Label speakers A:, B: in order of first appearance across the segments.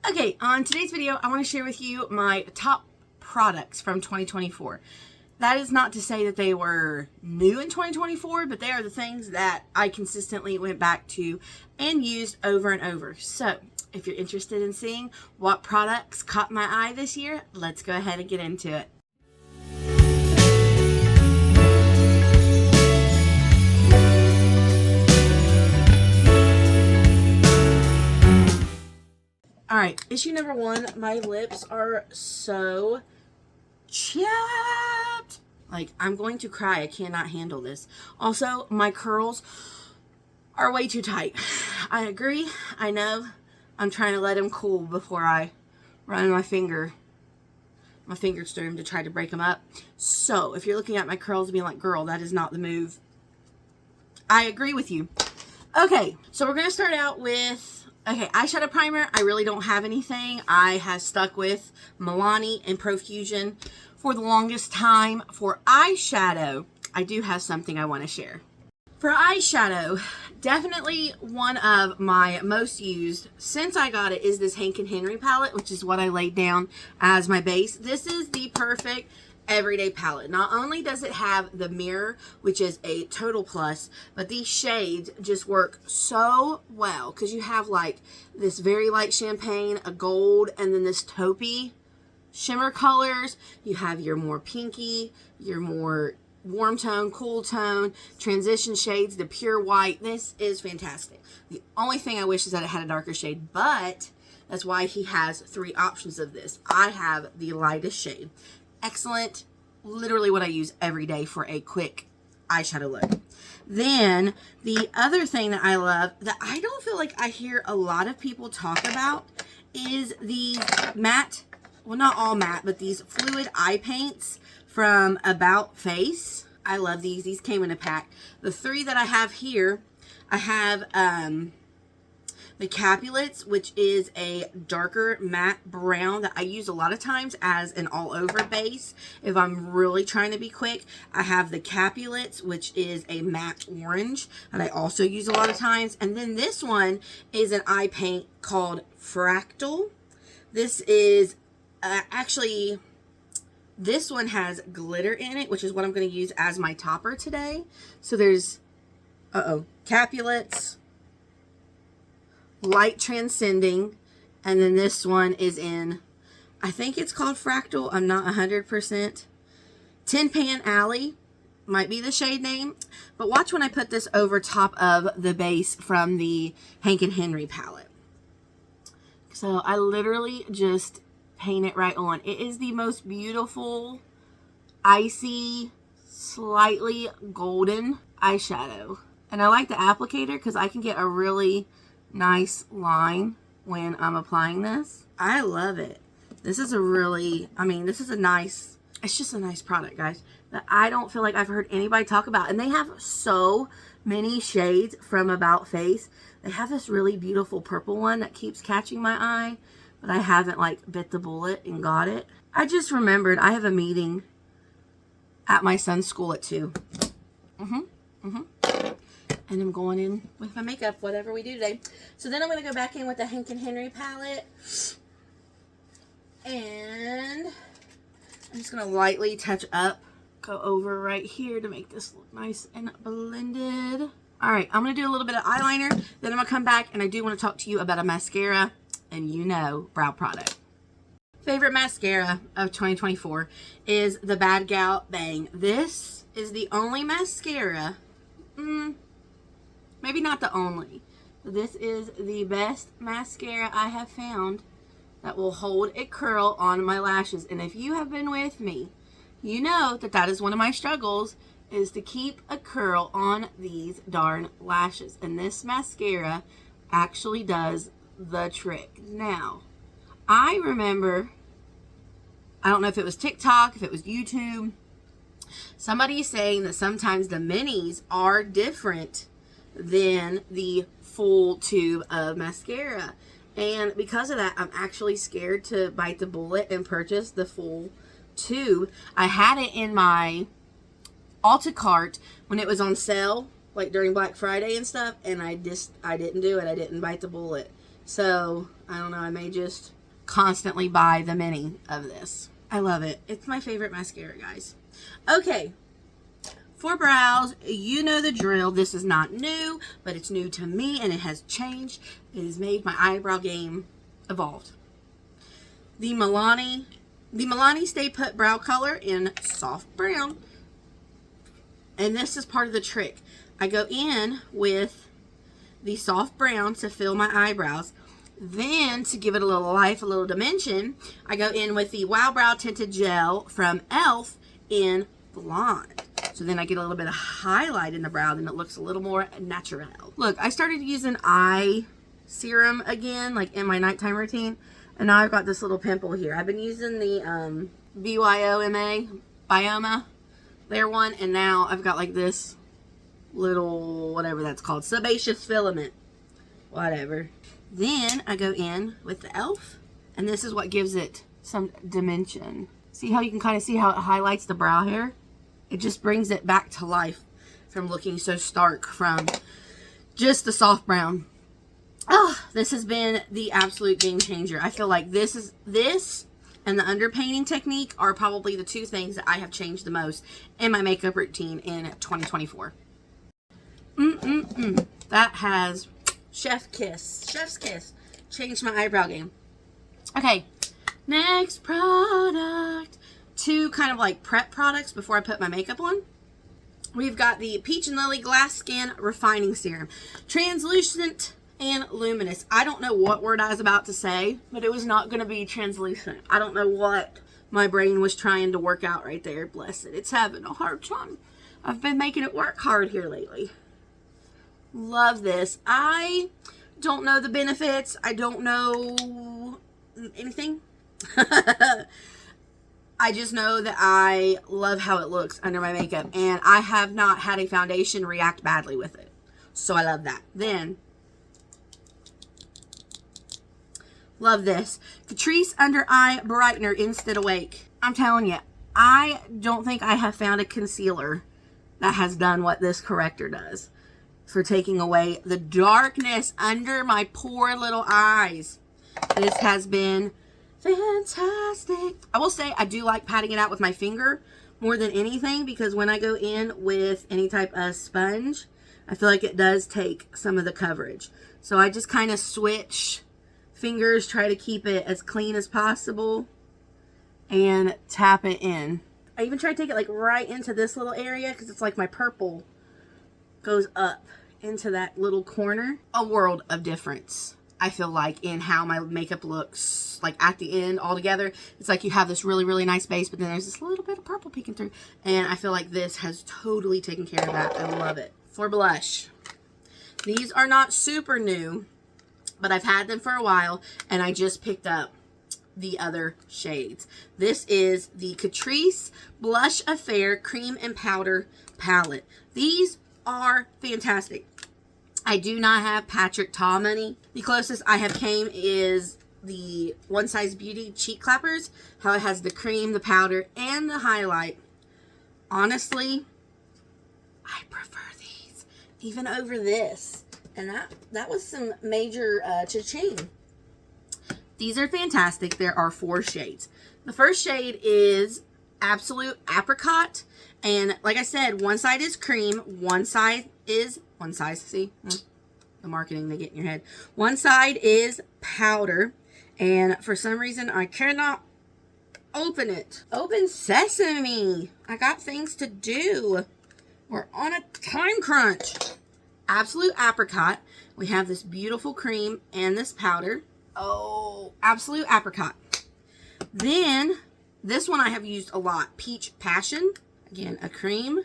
A: Okay, on today's video, I want to share with you my top products from 2024. That is not to say that they were new in 2024, but they are the things that I consistently went back to and used over and over. So, if you're interested in seeing what products caught my eye this year, let's go ahead and get into it. Alright, issue number one, my lips are so chapped. Like, I'm going to cry. I cannot handle this. Also, my curls are way too tight. I agree. I know. I'm trying to let them cool before I run my fingers through them to try to break them up. So, if you're looking at my curls and being like, girl, that is not the move, I agree with you. Okay, so we're going to start out with eyeshadow primer. I really don't have anything. I have stuck with Milani and Profusion for the longest time. For eyeshadow, I do have something I want to share. For eyeshadow, definitely one of my most used since I got it is this Hank and Henry palette, which is what I laid down as my base. This is the perfect everyday palette. Not only does it have the mirror, which is a total plus, but these shades just work so well because you have like this very light champagne, a gold, and then this taupey shimmer colors. You have your more pinky, your more warm tone, cool tone, transition shades, the pure white. This is fantastic. The only thing I wish is that it had a darker shade, but that's why he has 3 options of this. I have the lightest shade. Excellent. Literally what I use every day for a quick eyeshadow look. Then the other thing that I love that I don't feel like I hear a lot of people talk about is these matte, well, not all matte, but these fluid eye paints from About Face. I love these. These came in a pack. The 3 that I have here, I have the Capulets, which is a darker matte brown that I use a lot of times as an all-over base. If I'm really trying to be quick, I have the Capulets, which is a matte orange that I also use a lot of times. And then this one is an eye paint called Fractal. This is actually, this one has glitter in it, which is what I'm going to use as my topper today. So there's, Capulets, Light Transcending, and then this one is in, I think it's called Fractal, I'm not 100%. Tin Pan Alley might be the shade name, but watch when I put this over top of the base from the Hank and Henry palette. So I literally just paint it right on. It is the most beautiful, icy, slightly golden eyeshadow. And I like the applicator because I can get a really nice line when I'm applying this. I love it. This is a really, this is a nice, it's just a nice product, guys, that I don't feel like I've heard anybody talk about. And they have so many shades from About Face. They have this really beautiful purple one that keeps catching my eye, but I haven't like bit the bullet and got it. I just remembered I have a meeting at my son's school at 2. And I'm going in with my makeup, whatever we do today. So then I'm going to go back in with the Hank and Henry palette. And I'm just going to lightly touch up. Go over right here to make this look nice and blended. Alright, I'm going to do a little bit of eyeliner. Then I'm going to come back and I do want to talk to you about a mascara. And you know, brow product. Favorite mascara of 2024 is the Bad Gal Bang. This is the only mascara, maybe not the only, but this is the best mascara I have found that will hold a curl on my lashes. And if you have been with me, you know that that is one of my struggles, is to keep a curl on these darn lashes. And this mascara actually does the trick. Now, I remember, I don't know if it was TikTok, if it was YouTube, somebody saying that sometimes the minis are different than the full tube of mascara. And because of that, I'm actually scared to bite the bullet and purchase the full tube. I had it in my Ulta cart when it was on sale, like during Black Friday and stuff, and I didn't do it. I didn't bite the bullet. So, I don't know, I may just constantly buy the mini of this. I love it. It's my favorite mascara, guys. Okay, for brows, you know the drill. This is not new, but it's new to me and it has changed. It has made my eyebrow game evolved. The Milani Stay Put Brow Color in Soft Brown. And this is part of the trick. I go in with the soft brown to fill my eyebrows. Then, to give it a little life, a little dimension, I go in with the Wow Brow Tinted Gel from e.l.f. in Blonde. So then I get a little bit of highlight in the brow, and it looks a little more natural. Look, I started using eye serum again, like in my nighttime routine. And now I've got this little pimple here. I've been using the Bioma, their one. And now I've got like this little, whatever that's called, sebaceous filament. Whatever. Then I go in with the e.l.f. And this is what gives it some dimension. See how you can kind of see how it highlights the brow hair? It just brings it back to life from looking so stark from just the soft brown. Oh, this has been the absolute game changer. I feel like this and the underpainting technique are probably the two things that I have changed the most in my makeup routine in 2024. That has chef's kiss, changed my eyebrow game. Okay, next product. Two kind of like prep products before I put my makeup on. We've got the Peach and Lily Glass Skin Refining Serum. Translucent and luminous. I don't know what word I was about to say, but it was not going to be translucent. I don't know what my brain was trying to work out right there. Bless it. It's having a hard time. I've been making it work hard here lately. Love this. I don't know the benefits. I don't know anything. I just know that I love how it looks under my makeup. And I have not had a foundation react badly with it. So I love that. Then, love this. Catrice Under Eye Brightener Instant Awake. I'm telling you, I don't think I have found a concealer that has done what this corrector does for taking away the darkness under my poor little eyes. This has been fantastic. I will say I do like patting it out with my finger more than anything, because when I go in with any type of sponge, I feel like it does take some of the coverage. So I just kind of switch fingers, try to keep it as clean as possible, and tap it in. I even try to take it like right into this little area, because it's like my purple goes up into that little corner. A world of difference, I feel like, in how my makeup looks like at the end all together. It's like you have this really, really nice base, but then there's this little bit of purple peeking through. And I feel like this has totally taken care of that. I love it. For blush, these are not super new, but I've had them for a while, and I just picked up the other shades. This is the Catrice Blush Affair Cream and Powder Palette. These are fantastic. I do not have Patrick Ta money. The closest I have came is the One Size Beauty Cheek Clappers. How it has the cream, the powder, and the highlight. Honestly, I prefer these even over this. And that was some major cha-ching. These are fantastic. There are 4 shades. The first shade is Absolute Apricot. And like I said, one side is cream, one side, see? The marketing they get in your head. One side is powder. And for some reason, I cannot open it. Open sesame. I got things to do. We're on a time crunch. Absolute Apricot. We have this beautiful cream and this powder. Oh, Absolute Apricot. Then, this one I have used a lot. Peach Passion. Again, a cream,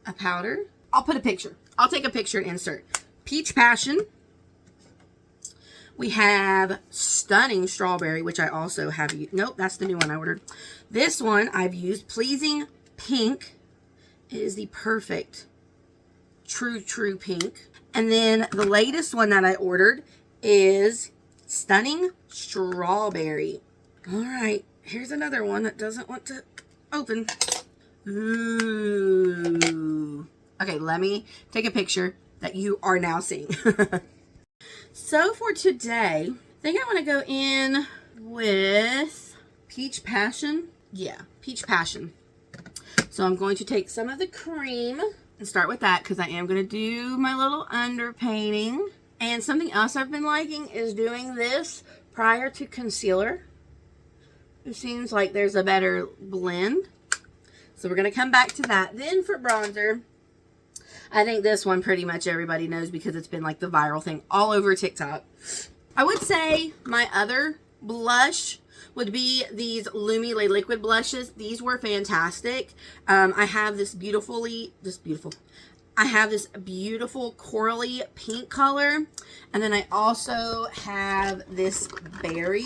A: a powder. I'll put a picture. I'll take a picture and insert. Peach Passion. We have Stunning Strawberry, which I also have used. Nope, that's the new one I ordered. This one I've used. Pleasing Pink. It is the perfect true pink. And then the latest one that I ordered is Stunning Strawberry. All right, here's another one that doesn't want to open. Ooh. Okay, let me take a picture that you are now seeing. So for today, I think I want to go in with Peach Passion. Yeah, Peach Passion. So I'm going to take some of the cream and start with that because I am going to do my little underpainting. And something else I've been liking is doing this prior to concealer. It seems like there's a better blend. So we're going to come back to that. Then for bronzer, I think this one pretty much everybody knows because it's been like the viral thing all over TikTok. I would say my other blush would be these Lumi Le Liquid blushes. These were fantastic. I have this beautiful corally pink color. And then I also have this berry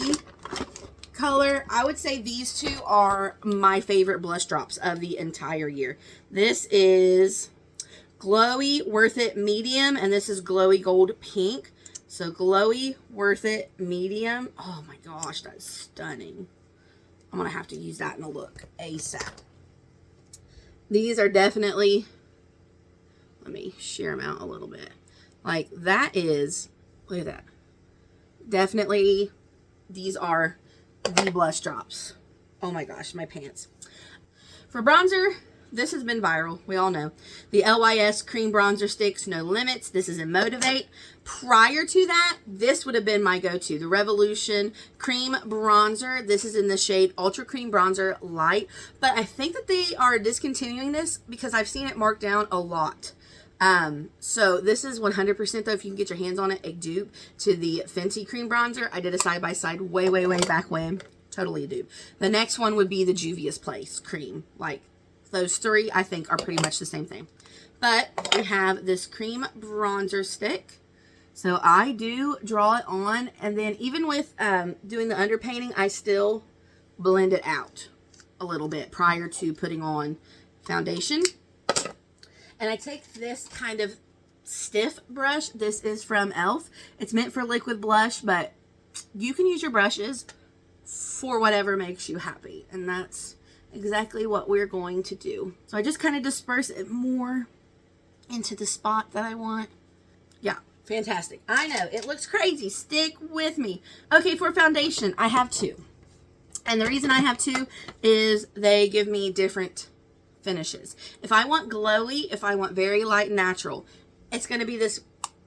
A: color. I would say these two are my favorite blush drops of the entire year. This is Glowy Worth It Medium, and this is Glowy Gold Pink. So Glowy Worth It Medium. Oh my gosh, that's stunning. I'm going to have to use that in a look ASAP. These are definitely, let me shear them out a little bit. Like that is, look at that. Definitely, these are the blush drops. Oh my gosh, my pants. For bronzer, this has been viral. We all know. The LYS Cream Bronzer Sticks No Limits. This is in Motivate. Prior to that, this would have been my go-to. The Revolution Cream Bronzer. This is in the shade Ultra Cream Bronzer Light. But I think that they are discontinuing this because I've seen it marked down a lot. So this is 100% though, if you can get your hands on it, a dupe to the Fenty Cream Bronzer. I did a side-by-side way back when. Totally a dupe. The next one would be the Juvia's Place Cream. Like, those three, I think, are pretty much the same thing. But we have this cream bronzer stick. So I do draw it on. And then even with doing the underpainting, I still blend it out a little bit prior to putting on foundation. And I take this kind of stiff brush. This is from e.l.f. It's meant for liquid blush, but you can use your brushes for whatever makes you happy. And that's exactly what we're going to do. So I just kind of disperse it more into the spot that I want. Yeah, fantastic. I know, it looks crazy. Stick with me. Okay, for foundation, I have two. And the reason I have two is they give me different finishes. If I want glowy, if I want very light and natural, it's going to be this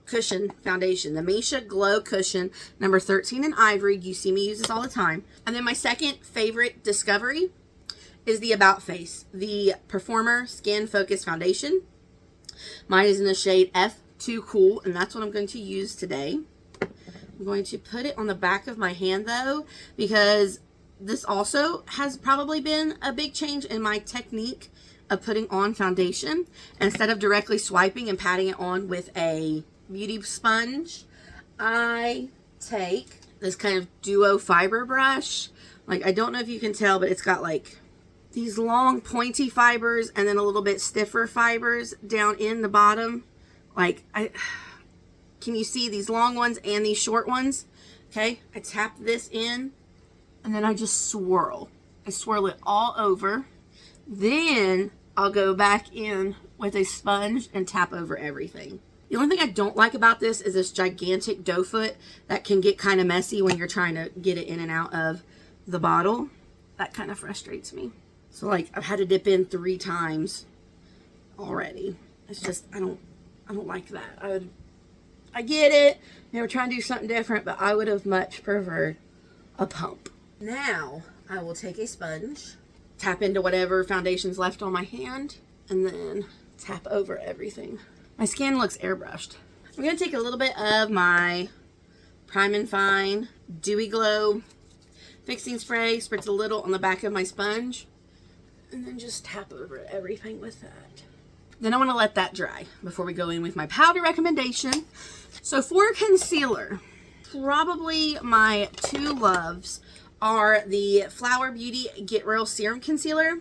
A: cushion foundation, the Misha Glow Cushion number 13 in Ivory. You see me use this all the time. And then my second favorite discovery is the About Face, the Performer Skin Focus Foundation. Mine is in the shade F2 Cool, and that's what I'm going to use today. I'm going to put it on the back of my hand, though, because this also has probably been a big change in my technique of putting on foundation. Instead of directly swiping and patting it on with a beauty sponge, I take this kind of duo fiber brush. Like, I don't know if you can tell, but it's got like these long pointy fibers and then a little bit stiffer fibers down in the bottom. Like, can you see these long ones and these short ones? Okay, I tap this in and then I just swirl. I swirl it all over. Then I'll go back in with a sponge and tap over everything. The only thing I don't like about this is this gigantic doe foot that can get kind of messy when you're trying to get it in and out of the bottle. That kind of frustrates me. So like I've had to dip in 3 times already. It's just, I don't like that. I get it. They were trying to do something different, but I would have much preferred a pump. Now I will take a sponge, tap into whatever foundation's left on my hand, and then tap over everything. My skin looks airbrushed. I'm going to take a little bit of my Prime and Fine Dewy Glow fixing spray, spritz a little on the back of my sponge, and then just tap over everything with that. Then I want to let that dry before we go in with my powder recommendation. So for concealer, probably my 2 loves are the Flower Beauty Get Real Serum Concealer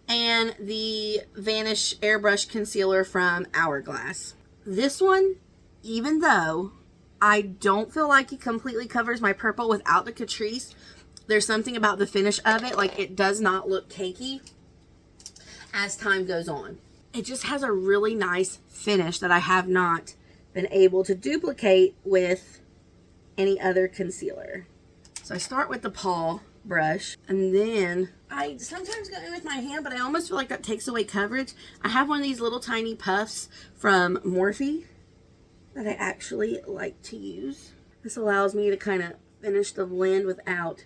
A: and the Vanish Airbrush Concealer from Hourglass. This one, even though I don't feel like it completely covers my purple without the Catrice, there's something about the finish of it, like it does not look cakey as time goes on. It just has a really nice finish that I have not been able to duplicate with any other concealer. So I start with the paw brush, and then I sometimes go in with my hand, but I almost feel like that takes away coverage. I have one of these little tiny puffs from Morphe that I actually like to use. This allows me to kind of finish the blend without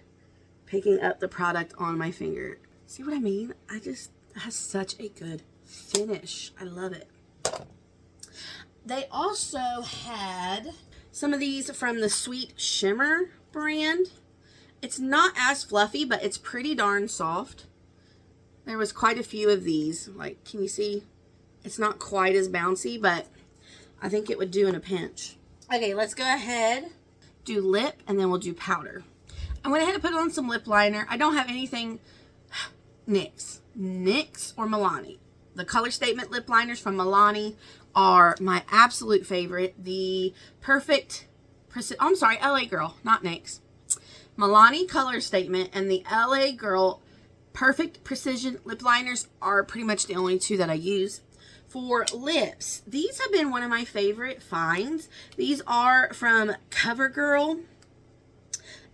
A: picking up the product on my finger. See what I mean? It has such a good finish. I love it. They also had some of these from the Sweet Shimmer brand. It's not as fluffy, but it's pretty darn soft. There was quite a few of these. Like, can you see? It's not quite as bouncy, but I think it would do in a pinch. Okay, let's go ahead, do lip, and then we'll do powder. I went ahead and put on some lip liner. I don't have anything NYX or Milani. The Color Statement lip liners from Milani are my absolute favorite. The Perfect, I'm sorry, LA Girl, not NYX. Milani Color Statement and the LA Girl Perfect Precision lip liners are pretty much the only two that I use. For lips, these have been one of my favorite finds. These are from CoverGirl.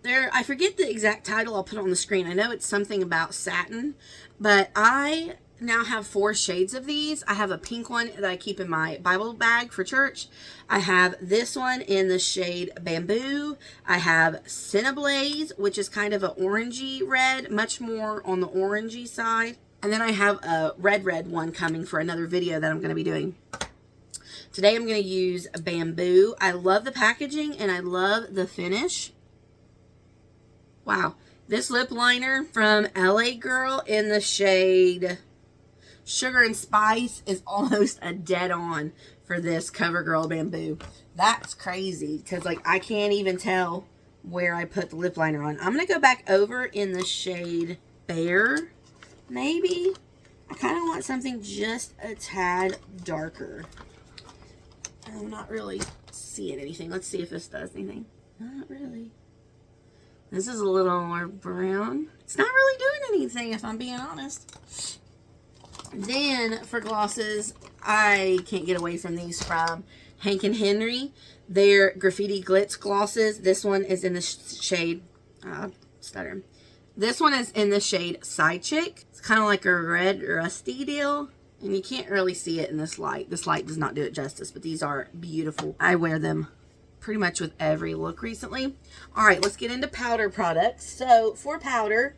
A: I forget the exact title. I'll put it on the screen. I know it's something about satin, but I now have 4 shades of these. I have a pink one that I keep in my Bible bag for church. I have this one in the shade Bamboo. I have Cinnablaze, which is kind of an orangey red, much more on the orangey side. And then I have a red one coming for another video that I'm going to be doing. Today I'm going to use Bamboo. I love the packaging and I love the finish. Wow. This lip liner from LA Girl in the shade Sugar and Spice is almost a dead on for this CoverGirl Bamboo. That's crazy because like I can't even tell where I put the lip liner on. I'm going to go back over in the shade Bear, maybe. I kind of want something just a tad darker. I'm not really seeing anything. Let's see if this does anything. Not really. This is a little more brown. It's not really doing anything if I'm being honest. Then for glosses, I can't get away from these from Hank and Henry. They're Graffiti Glitz glosses. This one is in the shade, stutter. This one is in the shade Side Chick. It's kind of like a red rusty deal. And you can't really see it in this light. This light does not do it justice, but these are beautiful. I wear them pretty much with every look recently. All right, let's get into powder products. So for powder,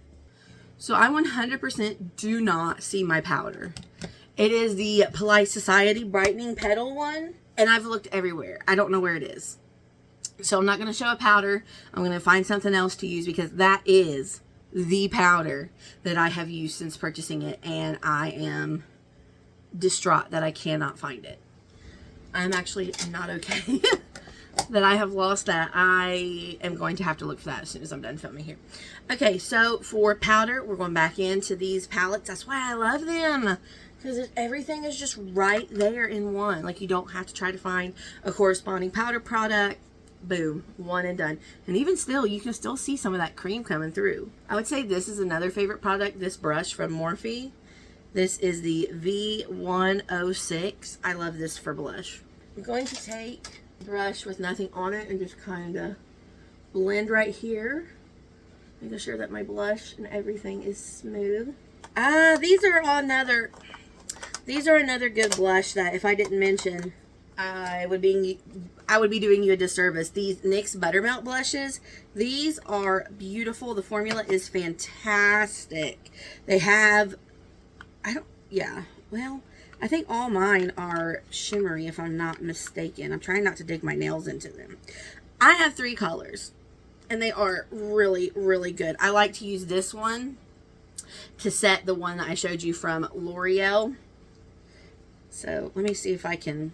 A: so I 100% do not see my powder. It is the Polite Society Brightening Petal one, and I've looked everywhere. I don't know where it is. So I'm not going to show a powder. I'm going to find something else to use because that is the powder that I have used since purchasing it, and I am distraught that I cannot find it. I'm actually not okay that I have lost that. I am going to have to look for that as soon as I'm done filming here. Okay, so for powder, we're going back into these palettes. That's why I love them, because everything is just right there in one. Like, you don't have to try to find a corresponding powder product. Boom, one and done. And even still, you can still see some of that cream coming through. I would say this is another favorite product, this brush from Morphe. This is the V106. I love this for blush. I'm going to take a brush with nothing on it and just kind of blend right here. Making sure that my blush and everything is smooth. These are another good blush that if I didn't mention, I would be doing you a disservice. These NYX Buttermelt blushes, these are beautiful. The formula is fantastic. They have, I think all mine are shimmery if I'm not mistaken. I'm trying not to dig my nails into them. I have 3 colors and they are really, really good. I like to use this one to set the one that I showed you from L'Oreal. So let me see if I can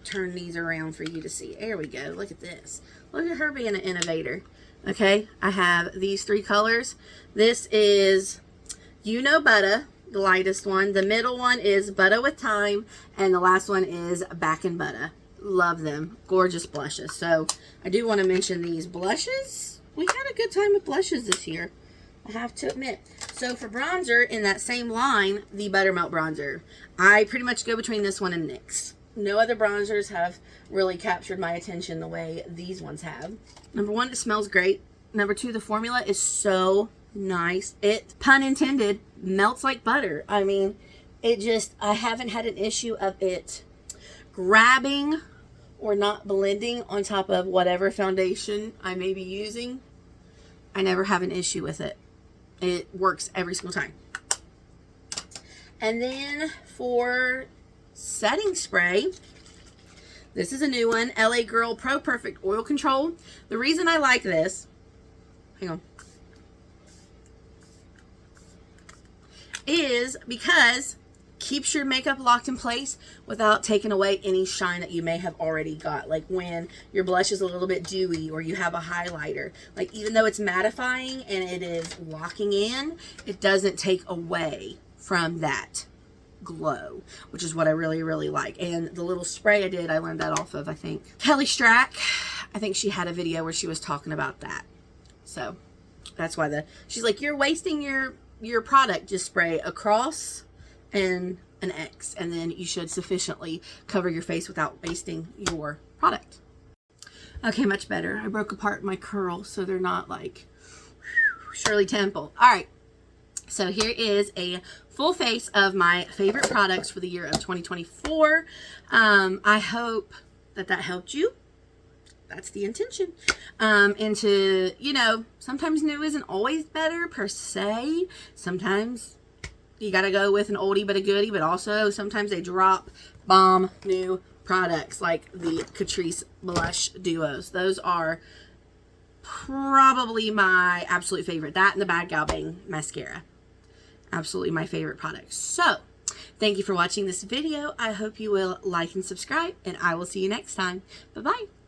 A: turn these around for you to see. There we go. Look at this. Look at her being an innovator. Okay, I have these 3 colors. This is You Know Butter, the lightest one. The middle one is Butter with Time, and the last one is Back in Butter. Love them. Gorgeous blushes. So I do want to mention these blushes. We had a good time with blushes this year, I have to admit. So for bronzer, in that same line, the Buttermelt bronzer. I pretty much go between this one and NYX. No other bronzers have really captured my attention the way these ones have. Number one, it smells great. Number two, the formula is so nice. It, pun intended, melts like butter. I mean, it just, I haven't had an issue of it grabbing or not blending on top of whatever foundation I may be using. I never have an issue with it. It works every single time. And then for setting spray, this is a new one, LA Girl Pro Perfect Oil Control. The reason I like this, hang on, is because keeps your makeup locked in place without taking away any shine that you may have already got. Like when your blush is a little bit dewy or you have a highlighter, like even though it's mattifying and it is locking in, it doesn't take away from that glow, which is what I really, really like. And the little spray I did, I learned that off of, I think, Kelly Strack. I think she had a video where she was talking about that. So that's why she's like, you're wasting your product. Just spray across and an X, and then you should sufficiently cover your face without wasting your product. Okay, much better. I broke apart my curls so they're not like Shirley Temple. All right, so here is a full face of my favorite products for the year of 2024. I hope that helped you. That's the intention. And to, you know, sometimes new isn't always better per se. Sometimes you got to go with an oldie but a goodie, but also sometimes they drop bomb new products like the Catrice Blush Duos. Those are probably my absolute favorite. That and the Bad Gal Bang Mascara. Absolutely my favorite products. So, thank you for watching this video. I hope you will like and subscribe, and I will see you next time. Bye-bye.